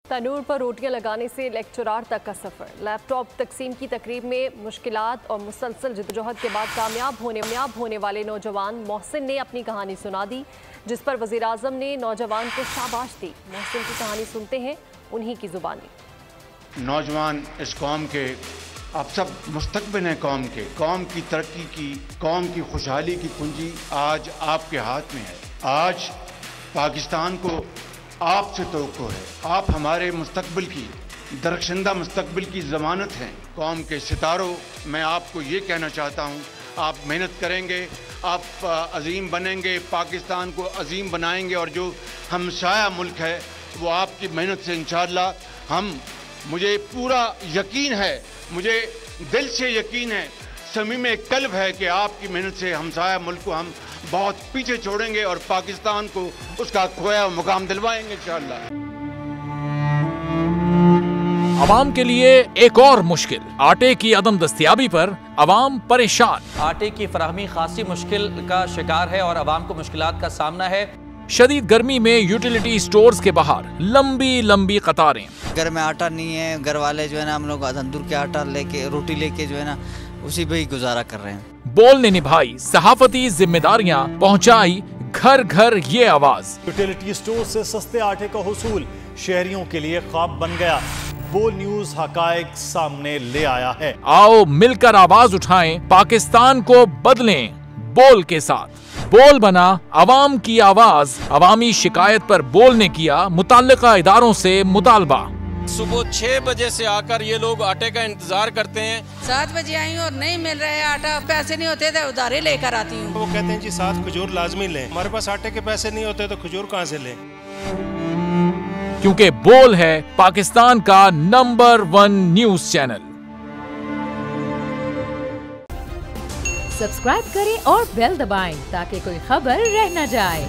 तनूर पर रोटियां लगाने से लेक्चरार तक का सफ़र। लैपटॉप तकसीम की तकरीब में मुश्किलात और मुसलसल जद्दोजहद के बाद कामयाब होने वाले नौजवान मोहसिन ने अपनी कहानी सुना दी, जिस पर वज़ीर आज़म ने नौजवान को शाबाश दी। मोहसिन की कहानी सुनते हैं उन्हीं की ज़ुबानी। नौजवान इस कौम के आप सब मुस्तकबिल हैं, कौम की तरक्की की, कौम की खुशहाली की कुंजी आज आपके हाथ में है। आज पाकिस्तान को आपसे तवक्को है। आप हमारे मुस्तकबिल की, दरख्शंदा मुस्तकबिल की ज़मानत हैं। कौम के सितारों, मैं आपको ये कहना चाहता हूँ, आप मेहनत करेंगे, आप अजीम बनेंगे, पाकिस्तान को अजीम बनाएंगे और जो हमसाया मुल्क है वो आपकी मेहनत से इंशाअल्लाह मुझे पूरा यकीन है, मुझे दिल से यकीन है, समीम कल्ब है कि आपकी मेहनत से हमसाया मुल्क को हम बहुत पीछे छोड़ेंगे और पाकिस्तान को उसका खोया मुकाम दिलवाएंगे इंशाअल्लाह। अवाम के लिए एक और मुश्किल, आटे की अदम दस्तयाबी पर अवाम परेशान। आटे की फराहमी खासी मुश्किल का शिकार है और अवाम को मुश्किलात का सामना है। शदीद गर्मी में यूटिलिटी स्टोर्स के बाहर लंबी लंबी कतारें। घर में आटा नहीं है, घर वाले जो है ना हम लोग तंदूर के आटा लेके, रोटी लेके जो है ना उसी पे ही गुजारा कर रहे हैं। बोल ने निभाई सहाफती जिम्मेदारियां, पहुंचाई घर घर ये आवाज। यूटिलिटी स्टोर से सस्ते आटे का हुसूल शहरियों के लिए ख्वाब बन गया। बोल न्यूज हकायक सामने ले आया है। आओ मिलकर आवाज उठाएं, पाकिस्तान को बदलें बोल के साथ। बोल बना अवाम की आवाज। अवामी शिकायत पर बोल ने किया मुताल्लिका इदारों से मुतालबा। सुबह 6 बजे से आकर ये लोग आटे का इंतजार करते हैं। 7 बजे आई हूँ और नहीं मिल रहा है आटा, पैसे नहीं होते थे उधारे लेकर आती हूँ। वो कहते हैं जी 7 खजूर लाजमी लें, हमारे पास आटे के पैसे नहीं होते तो खजूर कहाँ से लें। क्योंकि बोल है पाकिस्तान का नंबर 1 न्यूज चैनल। सब्सक्राइब करें और बेल दबाएं ताकि कोई खबर रह न जाए।